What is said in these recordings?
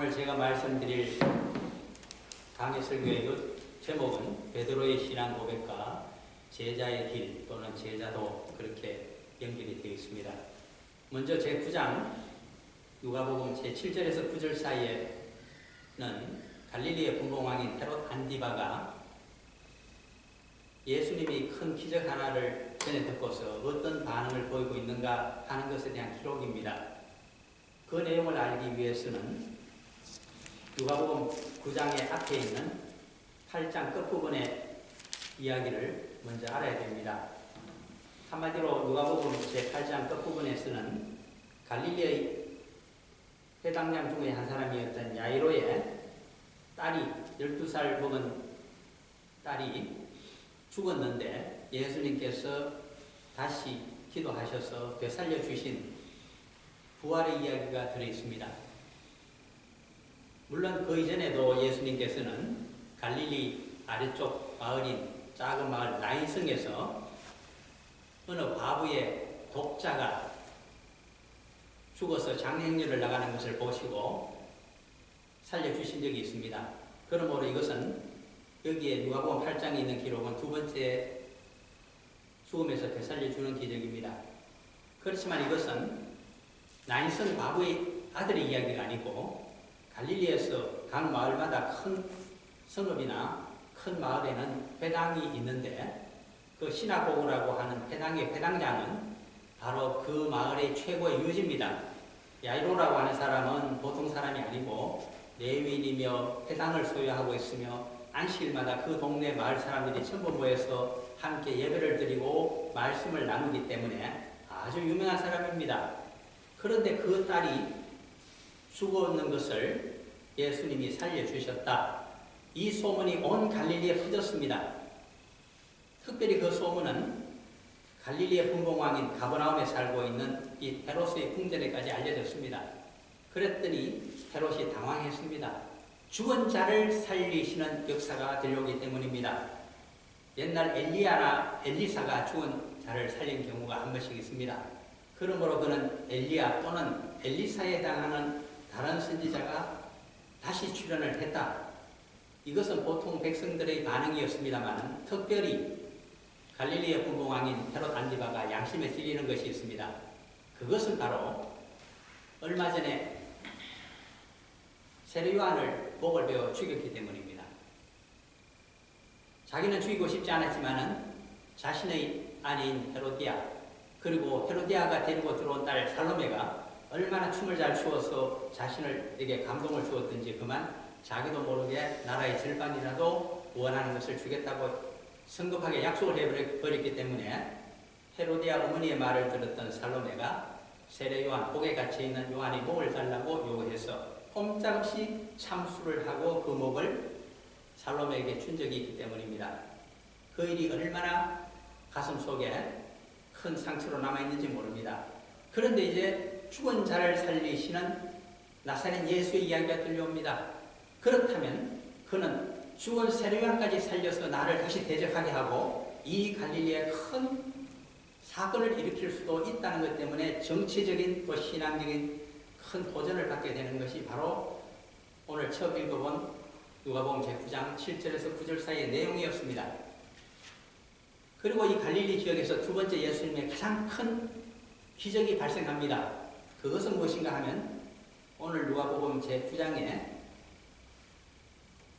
오늘 제가 말씀드릴 강의 설교의 제목은 베드로의 신앙 고백과 제자의 길 또는 제자도 그렇게 연결이 되어 있습니다. 먼저 제9장 누가복음 제7절에서 9절 사이에는 갈릴리의 분봉왕인 헤롯 안디바가 예수님이 큰 기적 하나를 전해 듣고서 어떤 반응을 보이고 있는가 하는 것에 대한 기록입니다. 그 내용을 알기 위해서는 누가복음 9장의 앞에 있는 8장 끝부분의 이야기를 먼저 알아야 됩니다. 한마디로 누가복음 제8장 끝부분에서는 갈릴리의 회당장 중에 한 사람이었던 야이로의 딸이 12살 먹은 딸이 죽었는데 예수님께서 다시 기도하셔서 되살려 주신 부활의 이야기가 들어있습니다. 물론 그 이전에도 예수님께서는 갈릴리 아래쪽 마을인 작은 마을 나인성에서 어느 과부의 독자가 죽어서 장례행렬을 나가는 것을 보시고 살려주신 적이 있습니다. 그러므로 이것은 여기에 누가복음 8장에 있는 기록은 두 번째 죽음에서 되살려주는 기적입니다. 그렇지만 이것은 나인성 과부의 아들의 이야기가 아니고 갈릴리에서 각 마을마다 큰 성읍이나 큰 마을에는 회당이 있는데 그 시나고그라고 하는 회당의 회당장은 바로 그 마을의 최고의 유지입니다. 야이로라고 하는 사람은 보통 사람이 아니고 레위인이며 회당을 소유하고 있으며 안식일마다 그 동네 마을 사람들이 전부 모여서 함께 예배를 드리고 말씀을 나누기 때문에 아주 유명한 사람입니다. 그런데 그 딸이 죽었는 것을 예수님이 살려주셨다. 이 소문이 온 갈릴리에 퍼졌습니다. 특별히 그 소문은 갈릴리의 분봉왕인 가버나움에 살고 있는 이 헤롯의 궁전에까지 알려졌습니다. 그랬더니 헤롯이 당황했습니다. 죽은 자를 살리시는 역사가 들려오기 때문입니다. 옛날 엘리야나 엘리사가 죽은 자를 살린 경우가 한 번씩 있습니다. 그러므로 그는 엘리야 또는 엘리사에 해당하는 다른 선지자가 다시 출현을 했다. 이것은 보통 백성들의 반응이었습니다만 특별히 갈릴리의 분봉왕인 헤롯 안디바가 양심에 찔리는 것이 있습니다. 그것은 바로 얼마 전에 세례 요한을 목을 베어 죽였기 때문입니다. 자기는 죽이고 싶지 않았지만은 자신의 아내인 헤로디아 그리고 헤로디아가 데리고 들어온 딸 살로메가 얼마나 춤을 잘 추어서 자신에게 감동을 주었든지 그만 자기도 모르게 나라의 절반이라도 원하는 것을 주겠다고 성급하게 약속을 해버렸기 때문에 헤로디아 어머니의 말을 들었던 살로메가 세례 요한, 목에 갇혀있는 요한의 목을 달라고 요구해서 꼼짝없이 참수를 하고 그 목을 살로메에게 준 적이 있기 때문입니다. 그 일이 얼마나 가슴 속에 큰 상처로 남아있는지 모릅니다. 그런데 이제 죽은 자를 살리시는 나사렛 예수의 이야기가 들려옵니다. 그렇다면 그는 죽은 세례요한까지 살려서 나를 다시 대적하게 하고 이 갈릴리에 큰 사건을 일으킬 수도 있다는 것 때문에 정치적인 또 신앙적인 큰 도전을 받게 되는 것이 바로 오늘 처음 읽어본 누가복음 제9장 7절에서 9절 사이의 내용이었습니다. 그리고 이 갈릴리 지역에서 두 번째 예수님의 가장 큰 기적이 발생합니다. 그것은 무엇인가 하면 오늘 누가복음 제9장에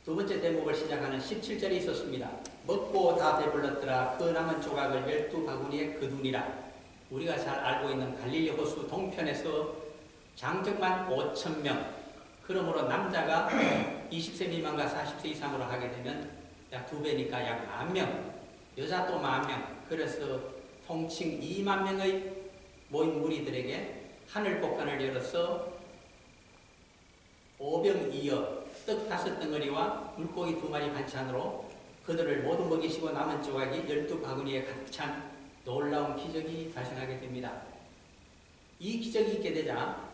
두 번째 대목을 시작하는 17절이 있었습니다. 먹고 다 배불렀더라. 그 남은 조각을 12바구니에 거두니라. 우리가 잘 알고 있는 갈릴리 호수 동편에서 장정만 5,000명 그러므로 남자가 20세 미만과 40세 이상으로 하게 되면 약 2배니까 약 10,000명 여자 또 10,000명 그래서 통칭 2만 명의 모인 무리들에게 하늘복판을 열어서 오병이어 떡 5덩어리와 물고기 2마리 반찬으로 그들을 모두 먹이시고 남은 조각이 12바구니에 가득 찬 놀라운 기적이 발생하게 됩니다. 이 기적이 있게 되자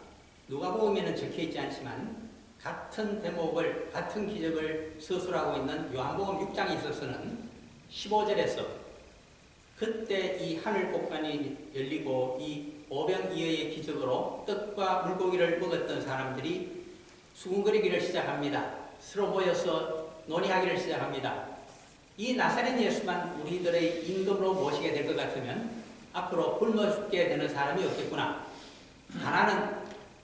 누가복음에는 적혀있지 않지만 같은 대목을 같은 기적을 서술하고 있는 요한복음 6장에 있어서는 15절에서 그때 이 하늘복판이 열리고 이 오병이어의 기적으로 떡과 물고기를 먹었던 사람들이 수군거리기를 시작합니다. 서로 모여서 논의하기를 시작합니다. 이 나사렛 예수만 우리들의 임금으로 모시게 될 것 같으면 앞으로 굶어 죽게 되는 사람이 없겠구나. 하나는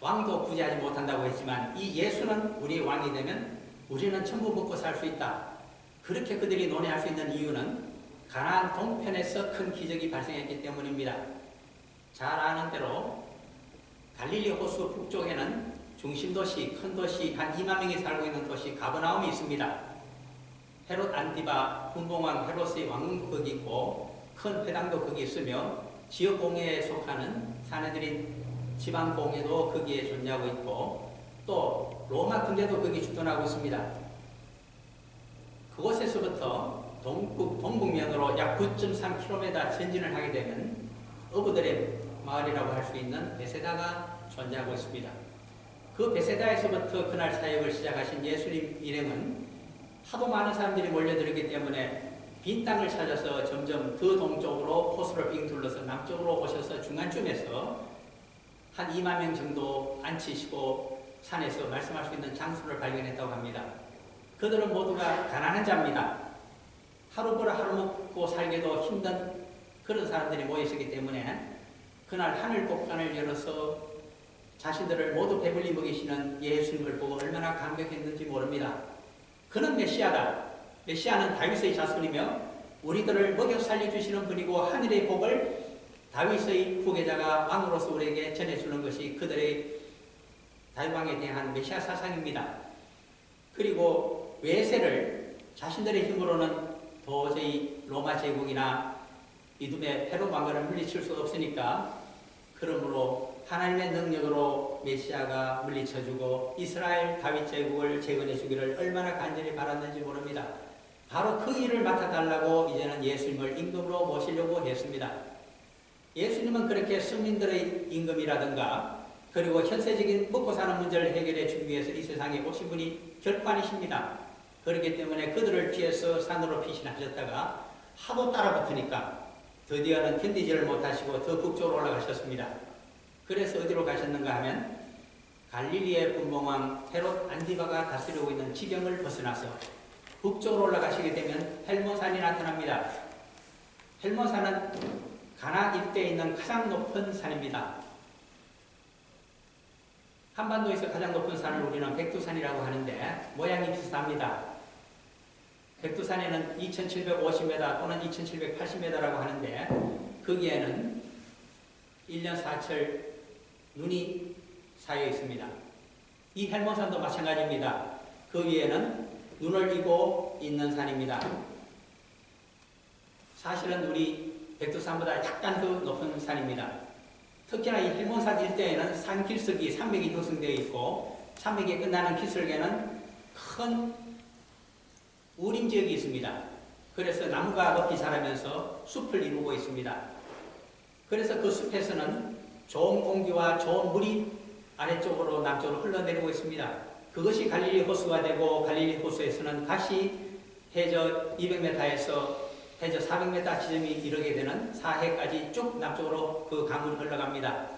왕도 구제하지 못한다고 했지만 이 예수는 우리의 왕이 되면 우리는 전부 먹고 살 수 있다. 그렇게 그들이 논의할 수 있는 이유는 가나안 동편에서 큰 기적이 발생했기 때문입니다. 잘 아는 대로 갈릴리 호수 북쪽에는 중심도시, 큰 도시 한 2만 명이 살고 있는 도시 가버나움이 있습니다. 헤롯 안티바 분봉왕 헤롯의 왕궁도 거기 있고 큰 회당도 거기 있으며 지역공회에 속하는 사내들인 지방공회도 거기에 존재하고 있고 또 로마 군대도 거기 주둔하고 있습니다. 그곳에서부터 동북면으로 약 9.3km 전진을 하게 되면 어부들의 마을이라고 할 수 있는 베세다가 존재하고 있습니다. 그 베세다에서부터 그날 사역을 시작하신 예수님 일행은 하도 많은 사람들이 몰려들기 때문에 빈 땅을 찾아서 점점 그 동쪽으로 호수를 빙 둘러서 남쪽으로 오셔서 중간쯤에서 한 2만 명 정도 앉히시고 산에서 말씀할 수 있는 장소를 발견했다고 합니다. 그들은 모두가 가난한 자입니다. 하루 벌어 하루 먹고 살기도 힘든 그런 사람들이 모여있기 때문에 그날 하늘 곡간을 열어서 자신들을 모두 배불리 먹이시는 예수님을 보고 얼마나 감격했는지 모릅니다. 그는 메시아다. 메시아는 다윗의 자손이며 우리들을 먹여 살려주시는 분이고 하늘의 복을 다윗의 후계자가 왕으로서 우리에게 전해주는 것이 그들의 다윗왕에 대한 메시아 사상입니다. 그리고 외세를 자신들의 힘으로는 도저히 로마 제국이나 이듬해 헤롯 왕가를 물리칠 수 없으니까 그러므로 하나님의 능력으로 메시아가 물리쳐주고 이스라엘 다윗 제국을 재건해 주기를 얼마나 간절히 바랐는지 모릅니다. 바로 그 일을 맡아달라고 이제는 예수님을 임금으로 모시려고 했습니다. 예수님은 그렇게 서민들의 임금이라든가 그리고 현세적인 먹고 사는 문제를 해결해 주기 위해서 이 세상에 오신 분이 결코 아니십니다. 그렇기 때문에 그들을 피해서 산으로 피신하셨다가 하도 따라붙으니까 드디어는 견디지를 못하시고 더 북쪽으로 올라가셨습니다. 그래서 어디로 가셨는가 하면 갈릴리의 분봉왕 헤롯 안디바가 다스리고 있는 지경을 벗어나서 북쪽으로 올라가시게 되면 헬몬산이 나타납니다. 헬몬산은 가나 일대에 있는 가장 높은 산입니다. 한반도에서 가장 높은 산을 우리는 백두산이라고 하는데 모양이 비슷합니다. 백두산에는 2750m 또는 2780m라고 하는데 거기에는 1년 4철 눈이 쌓여 있습니다. 이 헬몬산도 마찬가지입니다. 그 위에는 눈을 이고 있는 산입니다. 사실은 우리 백두산보다 약간 더 높은 산입니다. 특히나 이 헬몬산 일대에는 산길석이 산맥이 형성되어 있고 산맥이 끝나는 기슭에는 큰 우림 지역이 있습니다. 그래서 나무가 높이 자라면서 숲을 이루고 있습니다. 그래서 그 숲에서는 좋은 공기와 좋은 물이 아래쪽으로 남쪽으로 흘러내리고 있습니다. 그것이 갈릴리 호수가 되고 갈릴리 호수에서는 다시 해저 200m에서 해저 400m 지점이 이르게 되는 사해까지 쭉 남쪽으로 그 강물이 흘러갑니다.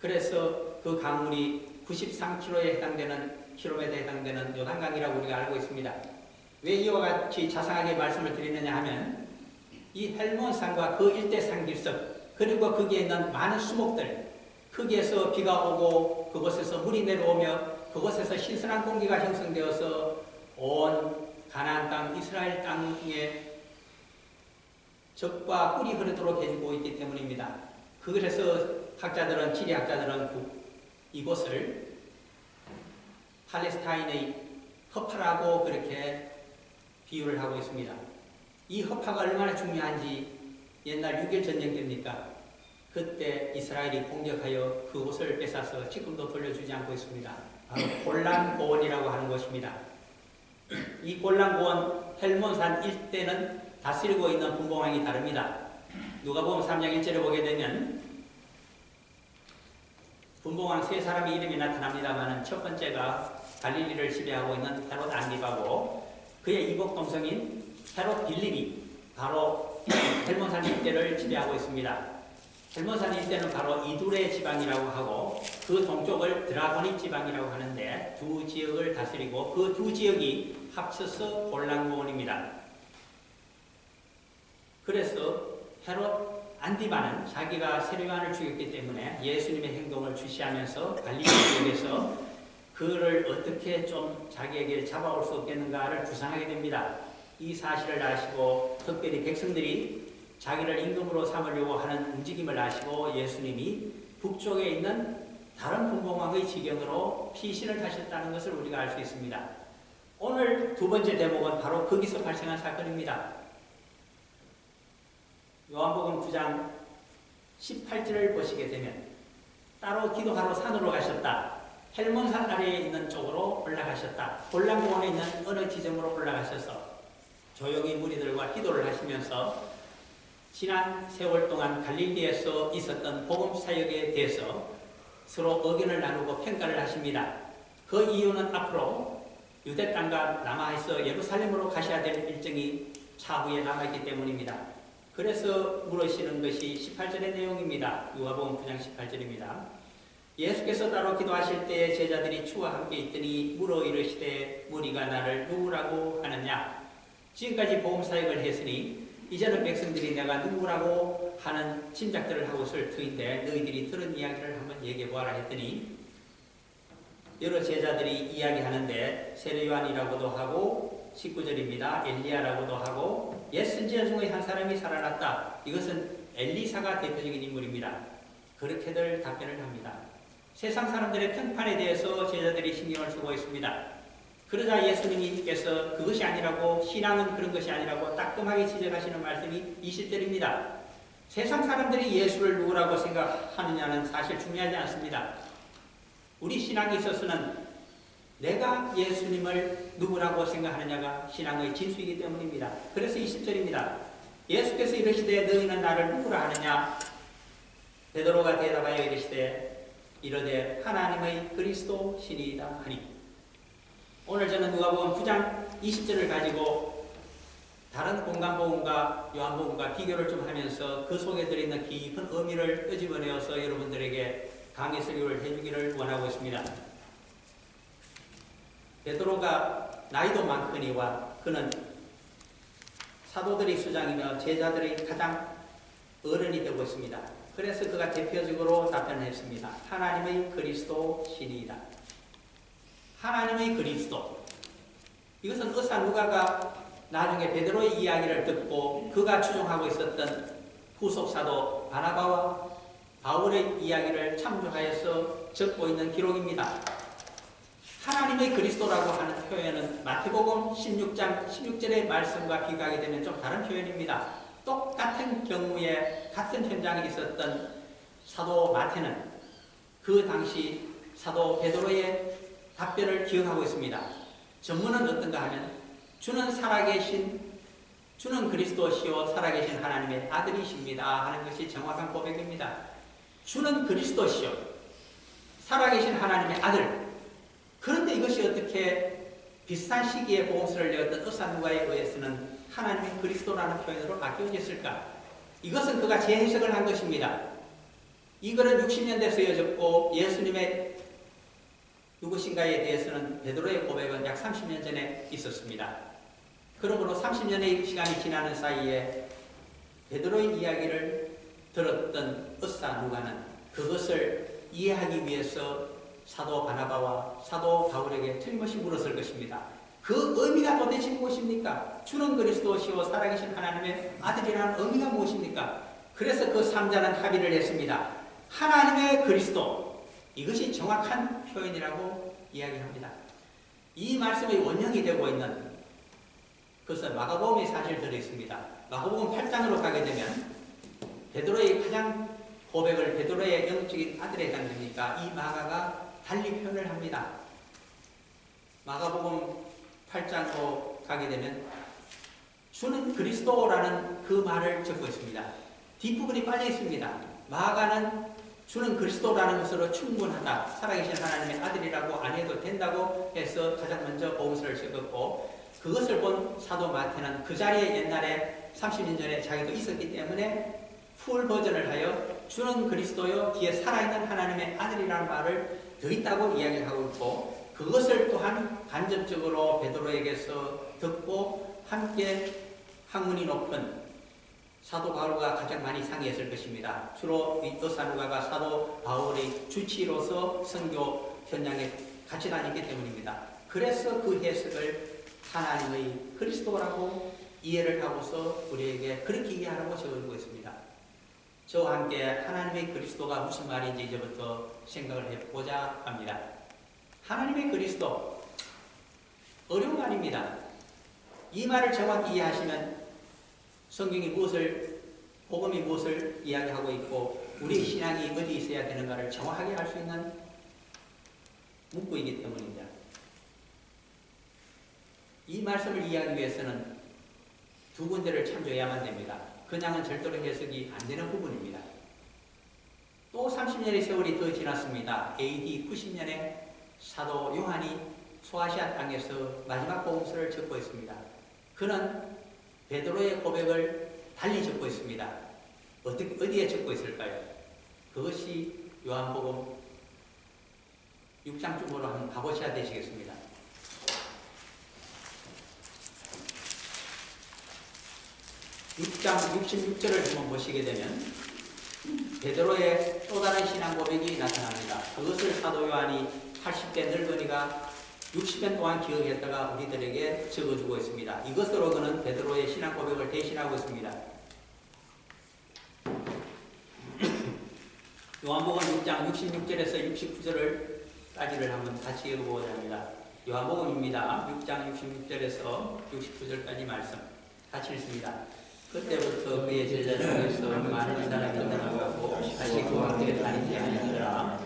그래서 그 강물이 93km에 해당되는 요단강이라고 우리가 알고 있습니다. 왜 이와 같이 자상하게 말씀을 드리느냐 하면 이 헬몬산과 그 일대 산길석 그리고 거기에 있는 많은 수목들 거기에서 비가 오고 그곳에서 물이 내려오며 그곳에서 신선한 공기가 형성되어서 온 가나안 땅 이스라엘 땅에 적과 꿀이 흐르도록 해주고 있기 때문입니다. 그래서 학자들은 지리학자들은 이곳을 팔레스타인의 허파라고 그렇게 비유를 하고 있습니다. 이 허파가 얼마나 중요한지 옛날 6.1 전쟁 때입니까? 그때 이스라엘이 공격하여 그곳을 뺏어서 지금도 돌려주지 않고 있습니다. 바로 골란 고원이라고 하는 곳입니다. 이 골란 고원 헬몬산 일대는 다스리고 있는 분봉왕이 다릅니다. 누가복음 3장 1절에 보게 되면 분봉왕 세 사람의 이름이 나타납니다만 첫 번째가 갈릴리를 지배하고 있는 헤롯 안디바고 그의 이복 동생인 헤롯 빌립이 바로 헬몬산 일대를 지배하고 있습니다. 헬몬산 일대는 바로 이두레 지방이라고 하고 그 동쪽을 드라고닉 지방이라고 하는데 두 지역을 다스리고 그 두 지역이 합쳐서 골란고원입니다. 그래서 헤롯 안디바는 자기가 세례요한을 죽였기 때문에 예수님의 행동을 주시하면서 갈릴리 지역에서 그를 어떻게 좀 자기에게 잡아올 수 없겠는가를 구상하게 됩니다. 이 사실을 아시고 특별히 백성들이 자기를 임금으로 삼으려고 하는 움직임을 아시고 예수님이 북쪽에 있는 다른 분봉왕의 지경으로 피신을 하셨다는 것을 우리가 알 수 있습니다. 오늘 두 번째 대목은 바로 거기서 발생한 사건입니다. 요한복음 9장 18절을 보시게 되면 따로 기도하러 산으로 가셨다. 헬몬산 아래에 있는 쪽으로 올라가셨다. 골란고원에 있는 어느 지점으로 올라가셔서 조용히 무리들과 기도를 하시면서 지난 세월 동안 갈릴리에서 있었던 복음 사역에 대해서 서로 의견을 나누고 평가를 하십니다. 그 이유는 앞으로 유대 땅과 남아에서 예루살렘으로 가셔야 될 일정이 차후에 남아있기 때문입니다. 그래서 물으시는 것이 18절의 내용입니다. 요한복음 9장 18절입니다. 예수께서 따로 기도하실 때 제자들이 주와 함께 있더니 물어 이르시되 무리가 나를 누구라고 하느냐. 지금까지 복음 사역을 했으니 이제는 백성들이 내가 누구라고 하는 짐작들을 하고 있을 터인데 너희들이 들은 이야기를 한번 얘기해 보아라 했더니 여러 제자들이 이야기하는데 세례요한이라고도 하고 19절입니다. 엘리야라고도 하고 옛 선지자 중에 한 사람이 살아났다. 이것은 엘리사가 대표적인 인물입니다. 그렇게들 답변을 합니다. 세상 사람들의 평판에 대해서 제자들이 신경을 쓰고 있습니다. 그러자 예수님께서 그것이 아니라고 신앙은 그런 것이 아니라고 따끔하게 지적하시는 말씀이 20절입니다. 세상 사람들이 예수를 누구라고 생각하느냐는 사실 중요하지 않습니다. 우리 신앙에 있어서는 내가 예수님을 누구라고 생각하느냐가 신앙의 진수이기 때문입니다. 그래서 20절입니다. 예수께서 이르시되 너희는 나를 누구라 하느냐. 베드로가 대답하여 이르되 하나님의 그리스도 신이다 하니. 오늘 저는 누가복음 9장 20절을 가지고 다른 공간복음과 요한복음과 비교를 좀 하면서 그 속에 들어있는 깊은 의미를 끄집어내어서 여러분들에게 강의 설교를 해주기를 원하고 있습니다. 베드로가 나이도 많거니와 그는 사도들의 수장이며 제자들의 가장 어른이 되고 있습니다. 그래서 그가 대표적으로 답변했습니다. 하나님의 그리스도 신이다. 하나님의 그리스도. 이것은 의사 누가가 나중에 베드로의 이야기를 듣고 그가 추종하고 있었던 후속 사도 바나바와 바울의 이야기를 참조하여서 적고 있는 기록입니다. 하나님의 그리스도라고 하는 표현은 마태복음 16장 16절의 말씀과 비교하게 되면 좀 다른 표현입니다. 똑같은 경우에 같은 현장에 있었던 사도 마태는 그 당시 사도 베드로의 답변을 기억하고 있습니다. 전문은 어떤가 하면 주는 그리스도시요 살아계신 하나님의 아들이십니다 하는 것이 정확한 고백입니다. 주는 그리스도시요 살아계신 하나님의 아들. 그런데 이것이 어떻게 비슷한 시기에 복음서를 내었던 의사누가에 의해서는 하나님의 그리스도라는 표현으로 바뀌어졌을까? 이것은 그가 재해석을 한 것입니다. 이 글은 60년대에 쓰여졌고 예수님의 누구신가에 대해서는 베드로의 고백은 약 30년 전에 있었습니다. 그러므로 30년의 시간이 지나는 사이에 베드로의 이야기를 들었던 의사 누가는 그것을 이해하기 위해서 사도 바나바와 사도 바울에게 틀림없이 물었을 것입니다. 그 의미가 도대체 무엇입니까? 주는 그리스도시요 살아계신 하나님의 아들이라는 의미가 무엇입니까? 그래서 그 3자는 합의를 했습니다. 하나님의 그리스도. 이것이 정확한 표현이라고 이야기합니다. 이 말씀의 원형이 되고 있는 그것은 마가복음에 사실 들어있습니다. 마가복음 8장으로 가게 되면 베드로의 가장 고백을 베드로의 영적인 아들에게 남깁니까? 이 마가가 달리 표현을 합니다. 마가복음 8장으로 가게 되면 주는 그리스도라는 그 말을 적고 있습니다. 뒷부분이 빠져 있습니다. 마가는 주는 그리스도라는 것으로 충분하다. 살아계신 하나님의 아들이라고 안 해도 된다고 해서 가장 먼저 복음서를 적었고 그것을 본 사도 마태는 그 자리에 옛날에 30년 전에 자기도 있었기 때문에 풀 버전을 하여 주는 그리스도요 뒤에 살아있는 하나님의 아들이라는 말을 더 있다고 이야기를 하고 있고, 그것을 또한 간접적으로 베드로에게서 듣고 함께 학문이 높은 사도 바울과 가장 많이 상의했을 것입니다. 주로 여사누가가 사도 바울의 주치로서 선교 현장에 같이 다녔기 때문입니다. 그래서 그 해석을 하나님의 그리스도라고 이해를 하고서 우리에게 그렇게 이해하라고 적어주고 있습니다. 저와 함께 하나님의 그리스도가 무슨 말인지 이제부터 생각을 해보자 합니다. 하나님의 그리스도, 어려운 말입니다. 이 말을 정확히 이해하시면 성경이 무엇을, 복음이 무엇을 이야기하고 있고 우리 신앙이 어디 있어야 되는가를 정확하게 알 수 있는 문구이기 때문입니다. 이 말씀을 이해하기 위해서는 두 군데를 참조해야만 됩니다. 그냥은 절대로 해석이 안 되는 부분입니다. 또 30년의 세월이 더 지났습니다. AD 90년에 사도 요한이 소아시아 땅에서 마지막 복음서를 적고 있습니다. 그는 베드로의 고백을 달리 적고 있습니다. 어디에 적고 있을까요? 그것이 요한복음 6장 쪽으로 한번 가보셔야 되시겠습니다. 6장 66절을 한번 보시게 되면 베드로의 또 다른 신앙 고백이 나타납니다. 그것을 사도 요한이 80대 늙은이가 60년 동안 기억했다가 우리들에게 적어주고 있습니다. 이것으로 그는 베드로의 신앙 고백을 대신하고 있습니다. 요한복음 6장 66절에서 69절까지를 한번 같이 읽어보고자 합니다. 요한복음입니다. 6장 66절에서 69절까지 말씀 같이 읽습니다. 그때부터 그의 제자 중에서 많은 사람이 떠나가고 다시 그와 함께 다니지 아니하더라.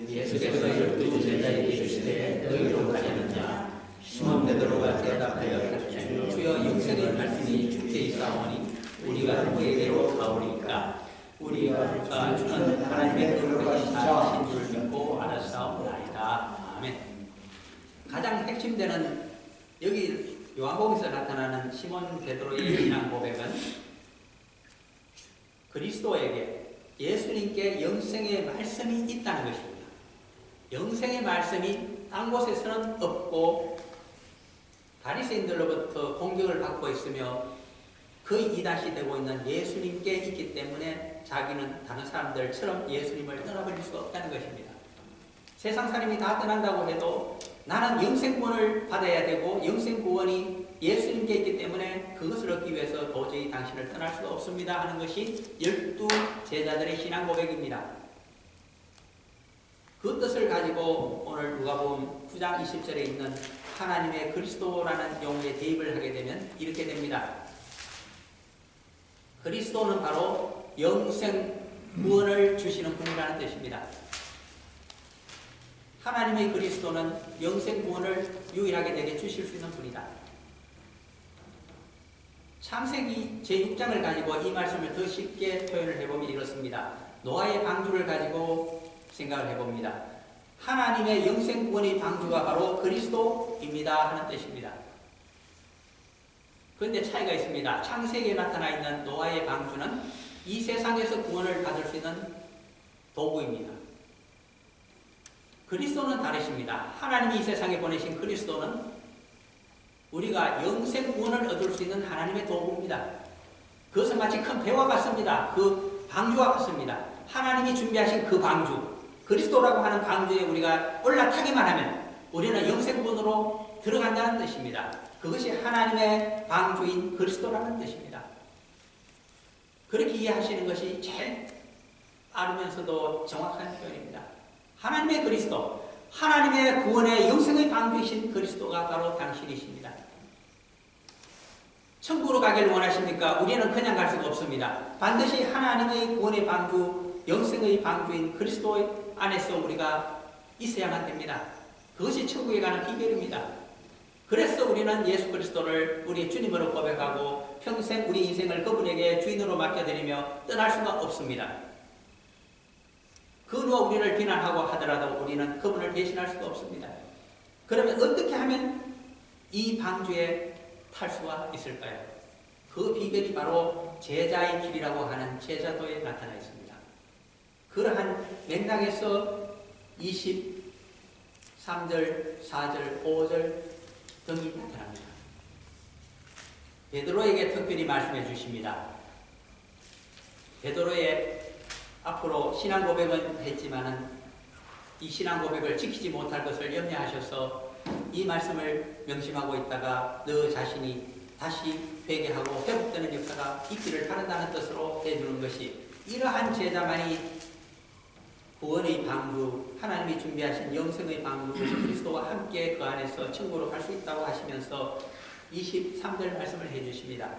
예수께서 12 제자에게 이르시되 너희로 가려느냐? 시몬 베드로가 대답하여 이르되 주여 영생의 말씀이 주께 있사오니 우리가 누구에게로 가오리까? 우리가 주는 하나님의 거룩하신 줄 믿고 알았사옵나이다. 아멘. 가장 핵심되는 여기 요한복음에서 나타나는 시몬 베드로의 신앙 고백은 그리스도에게 예수님께 영생의 말씀이 있다는 것입니다. 영생의 말씀이 딴 곳에서는 없고 바리새인들로부터 공격을 받고 있으며 거의 이단시 되고 있는 예수님께 있기 때문에 자기는 다른 사람들처럼 예수님을 떠나버릴 수 없다는 것입니다. 세상 사람이 다 떠난다고 해도 나는 영생구원을 받아야 되고 영생구원이 예수님께 있기 때문에 그것을 얻기 위해서 도저히 당신을 떠날 수 없습니다 하는 것이 12 제자들의 신앙 고백입니다. 그 뜻을 가지고 오늘 누가복음 9장 20절에 있는 하나님의 그리스도라는 용어에 대입을 하게 되면 이렇게 됩니다. 그리스도는 바로 영생구원을 주시는 분이라는 뜻입니다. 하나님의 그리스도는 영생구원을 유일하게 내게 주실 수 있는 분이다. 창세기 제6장을 가지고 이 말씀을 더 쉽게 표현을 해보면 이렇습니다. 노아의 방주를 가지고 생각을 해봅니다. 하나님의 영생구원의 방주가 바로 그리스도입니다 하는 뜻입니다. 그런데 차이가 있습니다. 창세기에 나타나 있는 노아의 방주는 이 세상에서 구원을 받을 수 있는 도구입니다. 그리스도는 다르십니다. 하나님이 이 세상에 보내신 그리스도는 우리가 영생 구원을 얻을 수 있는 하나님의 도구입니다. 그것은 마치 큰 배와 같습니다. 그 방주와 같습니다. 하나님이 준비하신 그 방주, 그리스도라고 하는 방주에 우리가 올라타기만 하면 우리는 영생 구원으로 들어간다는 뜻입니다. 그것이 하나님의 방주인 그리스도라는 뜻입니다. 그렇게 이해하시는 것이 제일 빠르면서도 정확한 표현입니다. 하나님의 그리스도, 하나님의 구원의 영생의 방주이신 그리스도가 바로 당신이십니다. 천국으로 가기를 원하십니까? 우리는 그냥 갈 수가 없습니다. 반드시 하나님의 구원의 방주, 영생의 방주인 그리스도 안에서 우리가 있어야만 됩니다. 그것이 천국에 가는 비결입니다. 그래서 우리는 예수 그리스도를 우리 주님으로 고백하고 평생 우리 인생을 그분에게 주인으로 맡겨드리며 떠날 수가 없습니다. 그 누가 우리를 비난하고 하더라도 우리는 그분을 대신할 수가 없습니다. 그러면 어떻게 하면 이 방주에 탈 수가 있을까요? 그 비결이 바로 제자의 길이라고 하는 제자도에 나타나 있습니다. 그러한 맥락에서 23절, 4절, 5절 등이 나타납니다. 베드로에게 특별히 말씀해 주십니다. 베드로의 앞으로 신앙 고백은 했지만은 이 신앙 고백을 지키지 못할 것을 염려하셔서 이 말씀을 명심하고 있다가 너 자신이 다시 회개하고 회복되는 역사가 있기를 바란다는 뜻으로 해주는 것이, 이러한 제자만이 구원의 방주, 하나님이 준비하신 영생의 방주 그리스도와 함께 그 안에서 천국으로 갈 수 있다고 하시면서 23절 말씀을 해주십니다.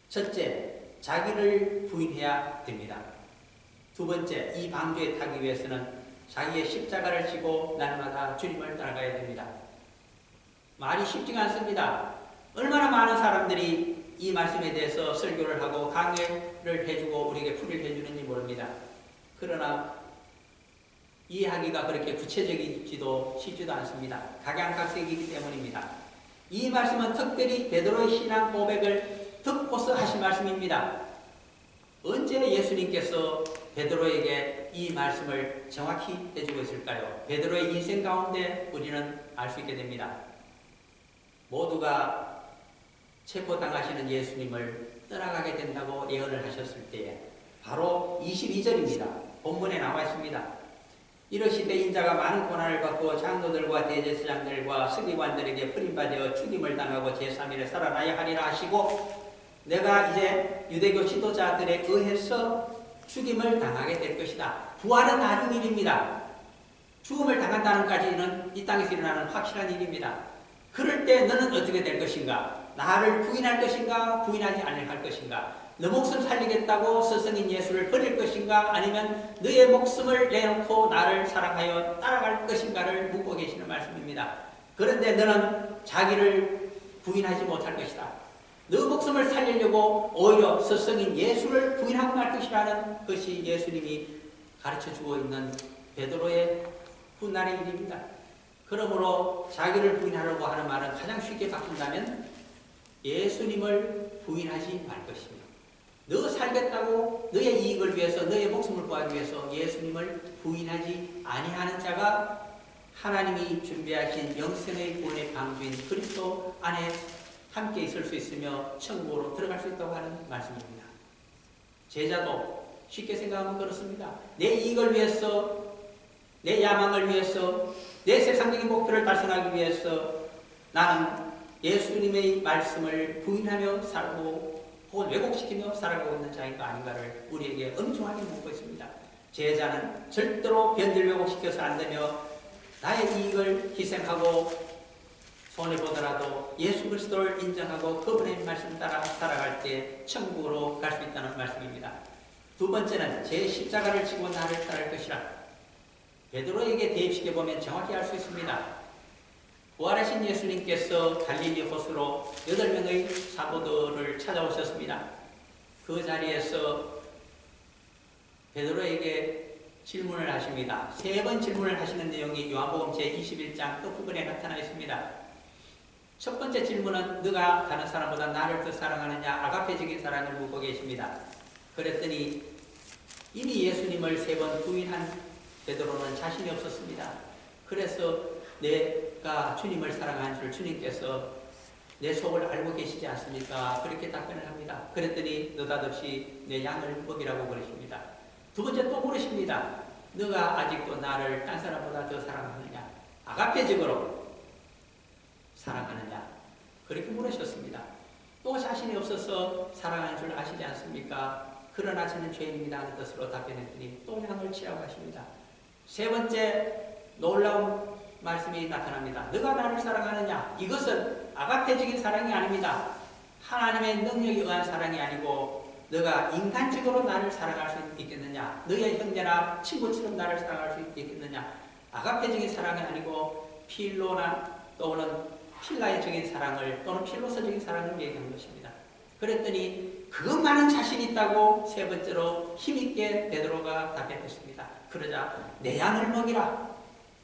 첫째, 자기를 부인해야 됩니다. 두 번째, 이 방주에 타기 위해서는 자기의 십자가를 지고 날마다 주님을 따라가야 됩니다. 말이 쉽지가 않습니다. 얼마나 많은 사람들이 이 말씀에 대해서 설교를 하고 강의를 해주고 우리에게 풀이를 해주는지 모릅니다. 그러나 이해하기가 그렇게 구체적이지도 쉽지도 않습니다. 각양각색이기 때문입니다. 이 말씀은 특별히 베드로의 신앙 고백을 듣고서 하신 말씀입니다. 언제 예수님께서 베드로에게 이 말씀을 정확히 해주고 있을까요? 베드로의 인생 가운데 우리는 알 수 있게 됩니다. 모두가 체포당하시는 예수님을 떠나가게 된다고 예언을 하셨을 때에 바로 22절입니다. 본문에 나와 있습니다. 이르시되 인자가 많은 고난을 받고 장로들과 대제사장들과 서기관들에게 버림받아 죽임을 당하고 제3일에 살아나야 하리라 하시고, 내가 이제 유대교 지도자들에 의해서 죽임을 당하게 될 것이다. 부활은 나중 일입니다. 죽음을 당한다는 까지는 이 땅에서 일어나는 확실한 일입니다. 그럴 때 너는 어떻게 될 것인가? 나를 부인할 것인가? 부인하지 않을 것인가? 너 목숨 살리겠다고 스승인 예수를 버릴 것인가? 아니면 너의 목숨을 내놓고 나를 사랑하여 따라갈 것인가를 묻고 계시는 말씀입니다. 그런데 너는 자기를 부인하지 못할 것이다. 너 목숨을 살리려고 오히려 스승인 예수를 부인하고 말 것이라는 것이 예수님이 가르쳐주고 있는 베드로의 훗날의 일입니다. 그러므로 자기를 부인하려고 하는 말은 가장 쉽게 바꾼다면 예수님을 부인하지 말 것이며, 너 살겠다고 너의 이익을 위해서 너의 목숨을 구하기 위해서 예수님을 부인하지 아니하는 자가 하나님이 준비하신 영생의 구원의 방주인 그리스도 안에 함께 있을 수 있으며 천국으로 들어갈 수 있다고 하는 말씀입니다. 제자도 쉽게 생각하면 그렇습니다. 내 이익을 위해서, 내 야망을 위해서, 내 세상적인 목표를 달성하기 위해서 나는 예수님의 말씀을 부인하며 살고 혹은 왜곡시키며 살아가고 있는 자인가 아닌가를 우리에게 엄중하게 묻고 있습니다. 제자는 절대로 변질 왜곡시켜서 안 되며 나의 이익을 희생하고 손해보더라도 예수 그리스도를 인정하고 그분의 말씀 따라 살아갈 때 천국으로 갈 수 있다는 말씀입니다. 두 번째는 제 십자가를 지고 나를 따를 것이라. 베드로에게 대입시켜보면 정확히 알 수 있습니다. 부활하신 예수님께서 갈릴리 호수로 8명의 사도들을 찾아오셨습니다. 그 자리에서 베드로에게 질문을 하십니다. 3번 질문을 하시는 내용이 요한복음 제21장 끝부분에 나타나 있습니다. 첫 번째 질문은 너가 다른 사람보다 나를 더 사랑하느냐, 아가페적인 사랑을 묻고 계십니다. 그랬더니 이미 예수님을 3번 부인한 베드로는 자신이 없었습니다. 그래서 내가 주님을 사랑하는 줄 주님께서 내 속을 알고 계시지 않습니까? 그렇게 답변을 합니다. 그랬더니 느닷없이 내 양을 먹이라고 그러십니다. 두 번째 또 물으십니다. 너가 아직도 나를 딴 사람보다 더 사랑하느냐? 아가페적으로 사랑하느냐? 그렇게 물으셨습니다. 또 자신이 없어서 사랑하는 줄 아시지 않습니까? 그러나 저는 죄인입니다 하는 뜻으로 답변했더니 또 양을 치라고 하십니다. 세 번째 놀라운 말씀이 나타납니다. 너가 나를 사랑하느냐? 이것은 아가페적인 사랑이 아닙니다. 하나님의 능력에 의한 사랑이 아니고 너가 인간적으로 나를 사랑할 수 있겠느냐? 너의 형제나 친구처럼 나를 사랑할 수 있겠느냐? 아가페적인 사랑이 아니고 필로나 또는 필라적인 사랑을 또는 필로서적인 사랑을 얘기한 것입니다. 그랬더니 그것만은 자신 있다고 세 번째로 힘있게 베드로가 답했습니다. 그러자 내 양을 먹이라.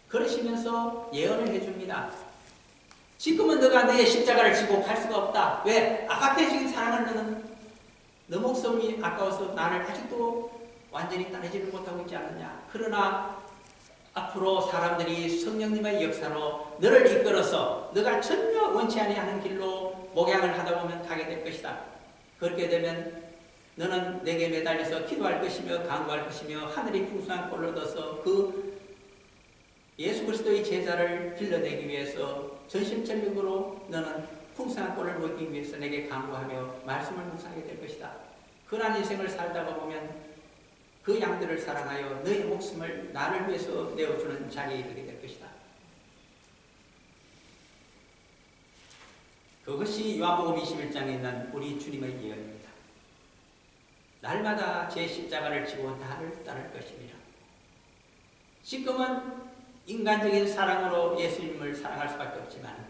그러시면서 예언을 해줍니다. 지금은 너가 너의 십자가를 지고 갈 수가 없다. 왜? 아가페적인 사랑을 너는 너 목숨이 아까워서 나를 아직도 완전히 따르지를 못하고 있지 않느냐. 그러나 앞으로 사람들이 성령님의 역사로 너를 이끌어서 너가 전혀 원치 아니하는 길로 목양을 하다 보면 가게 될 것이다. 그렇게 되면 너는 내게 매달려서 기도할 것이며 간구할 것이며 하늘이 풍성한 꼴을 얻어서 그 예수 그리스도의 제자를 길러내기 위해서 전심전력으로 너는 풍성한 꼴을 얻기 위해서 내게 간구하며 말씀을 묵상하게 될 것이다. 그러한 인생을 살다가 보면 그 양들을 사랑하여 너의 목숨을 나를 위해서 내어주는 자리에 이르게 될 것이다. 그것이 요한복음 21장에 있는 우리 주님의 예언입니다. 날마다 제 십자가를 지고 나를 따를 것입니다. 지금은 인간적인 사랑으로 예수님을 사랑할 수밖에 없지만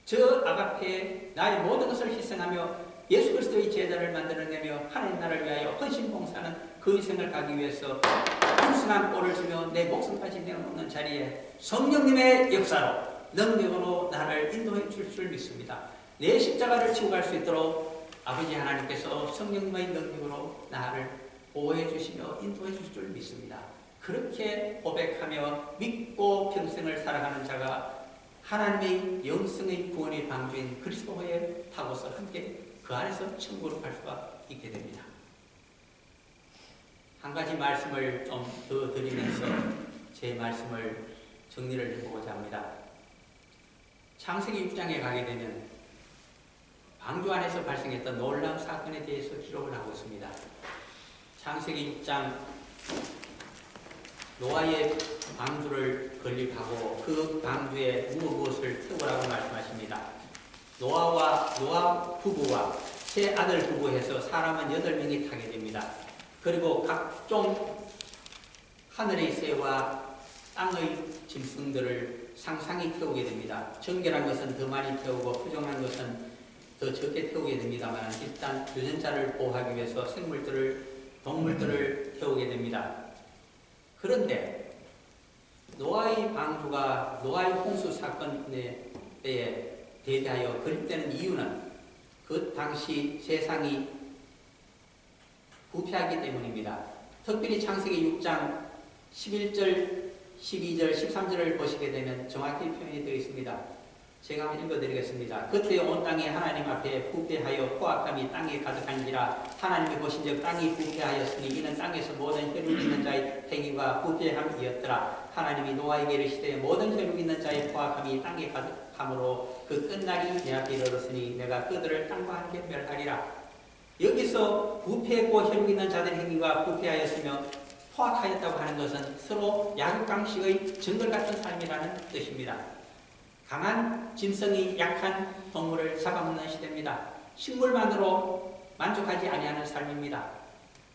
저 아가페에 나의 모든 것을 희생하며 예수 그리스도의 제자를 만들어내며 하나님 나라를 위하여 헌신 봉사하는 그 인생을 가기 위해서 풍성한 꼴을 주며 내 목숨까지 내어놓는 자리에 성령님의 역사로 능력으로 나를 인도해 줄 줄 믿습니다. 내 십자가를 지고 갈 수 있도록 아버지 하나님께서 성령님의 능력으로 나를 보호해 주시며 인도해 주실 줄 믿습니다. 그렇게 고백하며 믿고 평생을 살아가는 자가 하나님의 영성의 구원의 방주인 그리스도에 타고서 함께 그 안에서 천국으로 갈 수가 있게 됩니다. 한 가지 말씀을 좀 더 드리면서 제 말씀을 정리를 해보고자 합니다. 창세기 6장에 가게 되면 방주 안에서 발생했던 놀라운 사건에 대해서 기록을 하고 있습니다. 창세기 6장 노아의 방주를 건립하고 그 방주에 무엇을 태우라고 말씀하십니다. 노아 부부와 세 아들 부부해서 사람은 8명이 타게 됩니다. 그리고 각종 하늘의 새와 땅의 짐승들을 상상히 태우게 됩니다. 정결한 것은 더 많이 태우고 부정한 것은 더 적게 태우게 됩니다만 일단 유전자를 보호하기 위해서 동물들을 태우게 됩니다. 그런데 노아의 방주가 노아의 홍수 사건에 대비하여 건립되는 이유는 그 당시 세상이 부패하기 때문입니다. 특별히 창세기 6장 11절, 12절, 13절을 보시게 되면 정확히 표현이 되어 있습니다. 제가 한번 읽어드리겠습니다. 그때 온 땅이 하나님 앞에 부패하여 포악함이 땅에 가득한지라 하나님이 보신즉 땅이 부패하였으니 이는 땅에서 모든 혈육 있는 자의 행위가 부패함이었더라. 하나님이 노아에게 이르시되 모든 혈육 있는 자의 포악함이 땅에 가득함으로 그 끝날이 내 앞에 이르렀으니 내가 그들을 땅과 함께 멸하리라. 여기서 부패했고 혈육 있는 자들의 행위가 부패하였으며 포악하였다고 하는 것은 서로 약육강식의 정글 같은 삶이라는 뜻입니다. 강한 짐승이 약한 동물을 잡아먹는 시대입니다. 식물만으로 만족하지 아니하는 삶입니다.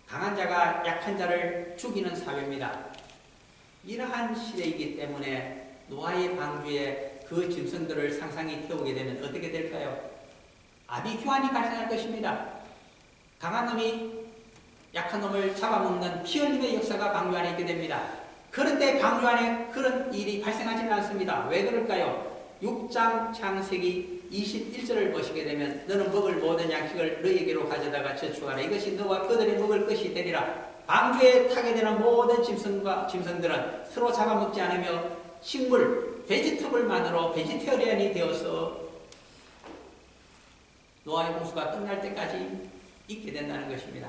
강한 자가 약한 자를 죽이는 사회입니다. 이러한 시대이기 때문에 노아의 방주에 그 짐승들을 상상히 태우게 되면 어떻게 될까요? 아비규환이 발생할 것입니다. 강한 놈이 약한 놈을 잡아먹는 피 흘림의 역사가 방주 안에 있게 됩니다. 그런데 방주 안에 그런 일이 발생하지는 않습니다. 왜 그럴까요? 6장 창세기 21절을 보시게 되면 너는 먹을 모든 양식을 너희에게로 가져다가 저축하라. 이것이 너와 그들이 먹을 것이 되리라. 방주에 타게 되는 모든 짐승들은 서로 잡아먹지 않으며 식물, 베지터블만으로 베지테리안이 되어서 노아의 홍수가 끝날 때까지 있게 된다는 것입니다.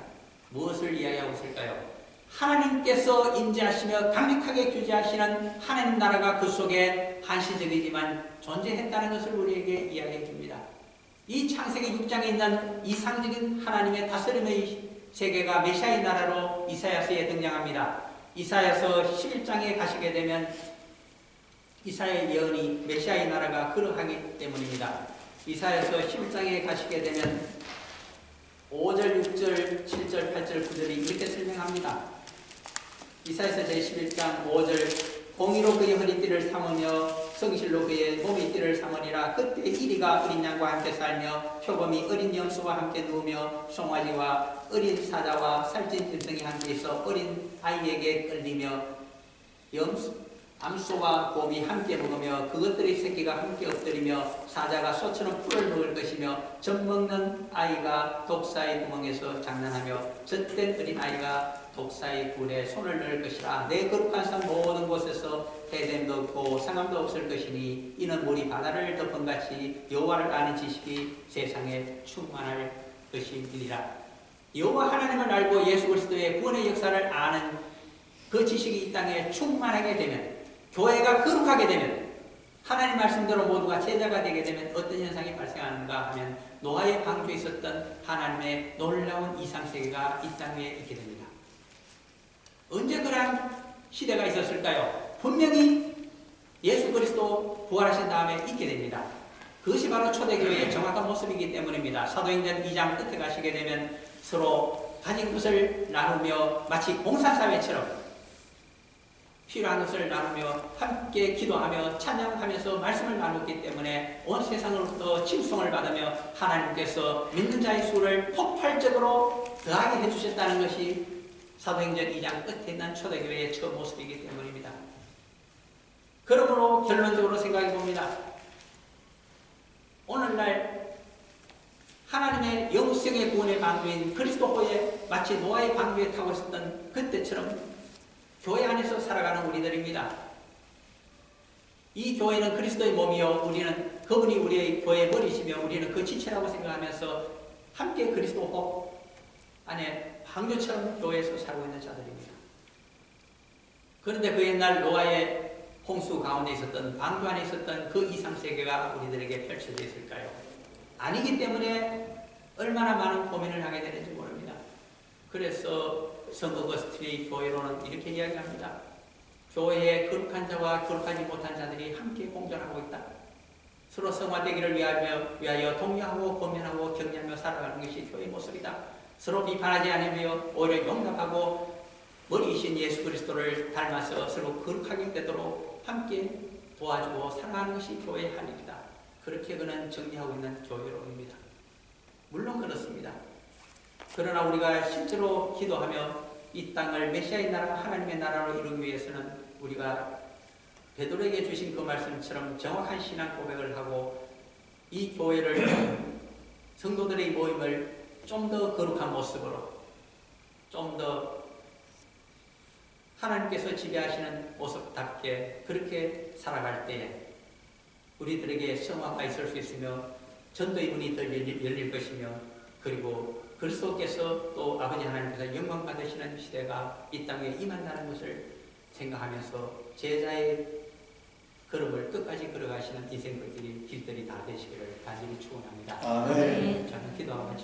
무엇을 이야기하고 있을까요? 하나님께서 인지하시며 강력하게 규제하시는 하나님 나라가 그 속에 한시적이지만 존재했다는 것을 우리에게 이야기해 줍니다. 이 창세기 6장에 있는 이상적인 하나님의 다스림의 세계가 메시아의 나라로 이사야서에 등장합니다. 이사야서 11장에 가시게 되면 이사야의 예언이 메시아의 나라가 그러하기 때문입니다. 이사야서 11장에 가시게 되면 5절, 6절, 7절, 8절, 9절이 이렇게 설명합니다. 이사야서 제11장 5절 공의로 그의 허리띠를 삼으며 성실로 그의 몸의 띠를 삼으리라. 그때 이리가 어린 양과 함께 살며 표범이 어린 염소와 함께 누우며 송아지와 어린 사자와 살찐 짐승이 함께 있어 어린 아이에게 끌리며 암소와 곰이 함께 먹으며 그것들의 새끼가 함께 엎드리며 사자가 소처럼 풀을 먹을 것이며 젖먹는 아이가 독사의 구멍에서 장난하며 젖된 어린 아이가 독사의 굴에 손을 넣을 것이라. 내 거룩한 산 모든 곳에서 해됨도 없고 상함도 없을 것이니 이는 물이 바다를 덮은 같이 여호와를 아는 지식이 세상에 충만할 것이니라. 여호와 하나님을 알고 예수 그리스도의 구원의 역사를 아는 그 지식이 이 땅에 충만하게 되면, 교회가 거룩하게 되면, 하나님 말씀대로 모두가 제자가 되게 되면 어떤 현상이 발생하는가 하면 노아의 방주에 있었던 하나님의 놀라운 이상세계가 이 땅에 있게 됩니다. 언제 그러한 시대가 있었을까요? 분명히 예수 그리스도 부활하신 다음에 있게 됩니다. 그것이 바로 초대교회의 정확한 모습이기 때문입니다. 사도행전 2장 끝에 가시게 되면 서로 가진 것을 나누며 마치 공산사회처럼 필요한 것을 나누며 함께 기도하며 찬양하면서 말씀을 나눴기 때문에 온 세상으로부터 칭송을 받으며 하나님께서 믿는 자의 수를 폭발적으로 더하게 해주셨다는 것이 사도행전 2장 끝에 있는 초대교회의 처음 모습이기 때문입니다. 그러므로 결론적으로 생각해 봅니다. 오늘날 하나님의 영생의 구원의 방주인 그리스도호에 마치 노아의 방주에 타고 있었던 그때처럼 교회 안에서 살아가는 우리들입니다. 이 교회는 그리스도의 몸이요, 우리는 그분이 우리의 교회의 머리시며 우리는 그 지체라고 생각하면서 함께 그리스도 안에 방주처럼 교회에서 살고 있는 자들입니다. 그런데 그 옛날 노아의 홍수 가운데 있었던, 방주 안에 있었던 그 이상세계가 우리들에게 펼쳐져 있을까요? 아니기 때문에 얼마나 많은 고민을 하게 되는지 모릅니다. 그래서 성 어거스틴의 교회로는 이렇게 이야기합니다. 교회에 거룩한 자와 거룩하지 못한 자들이 함께 공존하고 있다. 서로 성화되기를 위하여 독려하고 권면하고 격려하며 살아가는 것이 교회의 모습이다. 서로 비판하지 않으며 오히려 용납하고 머리이신 예수 그리스도를 닮아서 서로 거룩하게 되도록 함께 도와주고 사랑하는 것이 교회의 할 일이다. 그렇게 그는 정리하고 있는 교회론입니다. 물론 그렇습니다. 그러나 우리가 실제로 기도하며 이 땅을 메시아의 나라, 하나님의 나라로 이루기 위해서는 우리가 베드로에게 주신 그 말씀처럼 정확한 신앙 고백을 하고 이 교회를, 성도들의 모임을 좀 더 거룩한 모습으로, 좀 더 하나님께서 지배하시는 모습답게 그렇게 살아갈 때에 우리들에게 성화가 있을 수 있으며 전도의 문이 더 열릴 것이며, 그리고 그리스도께서 또 아버지 하나님께서 영광 받으시는 시대가 이 땅에 임한다는 것을 생각하면서 제자의 걸음을 끝까지 걸어가시는 인생 길들이 다 되시기를 간절히 축원합니다. 아멘. 저는 기도하고